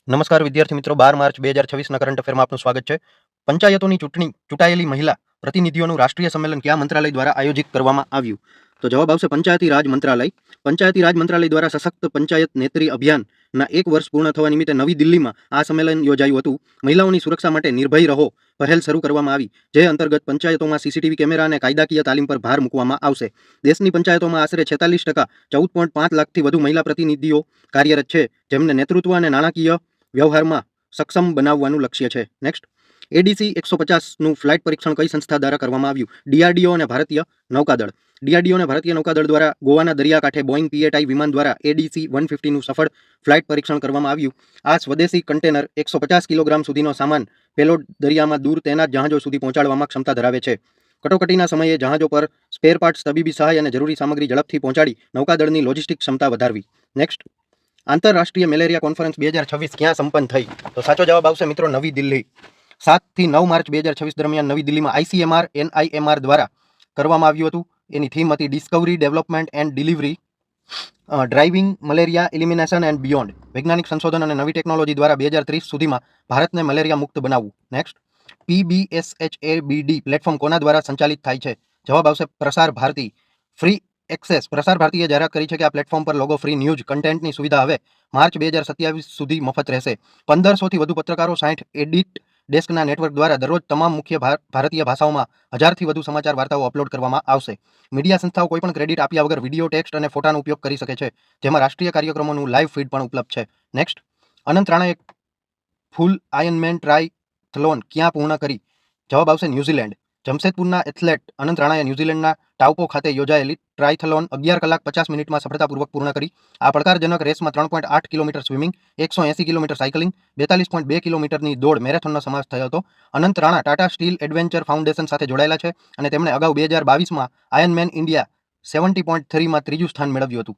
નમસ્કાર વિદ્યાર્થી મિત્રો, 12 માર્ચ 2026ના કરંટ અફેરમાં આપનું સ્વાગત છે. પંચાયતોની ચૂંટાયેલી મહિલા પ્રતિનિધિઓનું રાષ્ટ્રીય સંમેલન કયા મંત્રાલય દ્વારા આયોજિત કરવામાં આવ્યું? તો જવાબ આવશે પંચાયતી રાજ મંત્રાલય. પંચાયતી રાજ મંત્રાલય દ્વારા સશક્ત પંચાયત નેત્રી અભિયાનના 1 વર્ષ પૂર્ણ થવા નિમિત્તે નવી દિલ્હીમાં આ સંમેલન યોજાયું હતું. મહિલાઓની સુરક્ષા માટે નિર્ભય રહો પહેલ શરૂ કરવામાં આવી, જે અંતર્ગત પંચાયતોમાં સીસીટીવી કેમેરા અને કાયદાકીય તાલીમ પર ભાર મૂકવામાં આવશે. દેશની પંચાયતોમાં આશરે 46% 14.5 લાખથી વધુ મહિલા પ્રતિનિધિઓ કાર્યરત છે, જેમને નેતૃત્વ અને નાણાકીય વ્યવહારમાં સક્ષમ બનાવવાનું લક્ષ્ય છે. નેક્સ્ટ, એડીસી 150નું ફ્લાઇટ પરીક્ષણ કઈ સંસ્થા દ્વારા કરવામાં આવ્યું? ડીઆરડીઓ અને ભારતીય નૌકાદળ. ડીઆરડીઓ અને ભારતીય નૌકાદળ દ્વારા ગોવાના દરિયાકાંઠે બોઈંગ પીએટાઈ વિમાન દ્વારા એડીસી 150નું સફળ ફ્લાઇટ પરીક્ષણ કરવામાં આવ્યું. આ સ્વદેશી કન્ટેનર 150 કિલોગ્રામ સુધીનો સામાન પેલોડ દરિયામાં દૂર તૈનાત જહાજો સુધી પહોંચાડવામાં ક્ષમતા ધરાવે છે. કટોકટીના સમયે જહાજો પર સ્પેર પાર્ટ્સ, તબીબી સહાય અને જરૂરી સામગ્રી ઝડપથી પહોંચાડી નૌકાદળની લોજિસ્ટિક ક્ષમતા વધારવી. નેક્સ્ટ, આંતરરાષ્ટ્રીય મેલેરિયા કોન્ફરન્સ 2026 ક્યાં સંપન્ન થઈ? તો સાચો જવાબ આવશે મિત્રો નવી દિલ્હી. 7 થી 9 માર્ચ 2026 દરમિયાન નવી દિલ્હીમાં ICMR NIMR દ્વારા કરવામાં આવ્યું હતું. એની થીમ હતી Discovery, development and delivery, driving malaria elimination and beyond. વૈજ્ઞાનિક સંશોધન અને નવી ટેકનોલોજી દ્વારા 2030 સુધીમાં ભારતને મલેરિયા મુક્ત બનાવવું. નેક્સ્ટ, PBSHABD પ્લેટફોર્મ કોના દ્વારા સંચાલિત થાય છે? જવાબ આવશે પ્રસાર ભારતી. ફ્રી એક્સેસ પ્રસાર ભારતીએ જાહેરાત કરી છે કે આ પ્લેટફોર્મ પર લોગો ફ્રી ન્યૂઝ કન્ટેન્ટની સુવિધા હવે માર્ચ 2027 સુધી મફત રહેશે. 1500થી વધુ પત્રકારો, 60 એડિટ ડેસ્કના નેટવર્ક દ્વારા દરરોજ તમામ મુખ્ય ભારતીય ભાષાઓમાં 1000થી વધુ સમાચાર વાર્તાઓ અપલોડ કરવામાં આવશે. મીડિયા સંસ્થાઓ કોઈપણ ક્રેડિટ આપ્યા વગર વિડીયો, ટેક્સ્ટ અને ફોટાનો ઉપયોગ કરી શકે છે, જેમાં રાષ્ટ્રીય કાર્યક્રમોનું લાઈવ ફીડ પણ ઉપલબ્ધ છે. નેક્સ્ટ, અનંત રાણાએ ફૂલ આયર્નમેન ટ્રાયથલોન ક્યાં પૂર્ણ કરી? જવાબ આવશે ન્યૂઝીલેન્ડ. જમશેદપુરના એથ્લેટ અનંત રાણાએ ન્યૂઝીલેન્ડના ટાઉપો ખાતે યોજાયેલી ટ્રાયથલોન 11 કલાક 50 મિનિટમાં સફળતાપૂર્વક પૂર્ણ કરી. આ પડકારજનક રેસમાં 3.8 કિલોમીટર સ્વિમિંગ, 180 કિલોમીટર સાયકલિંગ, 42.2 કિલોમીટરની દોડ મેરેથોનનો સમાવેશ થયો હતો. Anant Rana Tata Steel Adventure Foundation સાથે જોડાયેલા છે અને તેમણે અગાઉ 2022માં આયર્નમેન ઇન્ડિયા 70.3માં ત્રીજું સ્થાન મેળવ્યું હતું.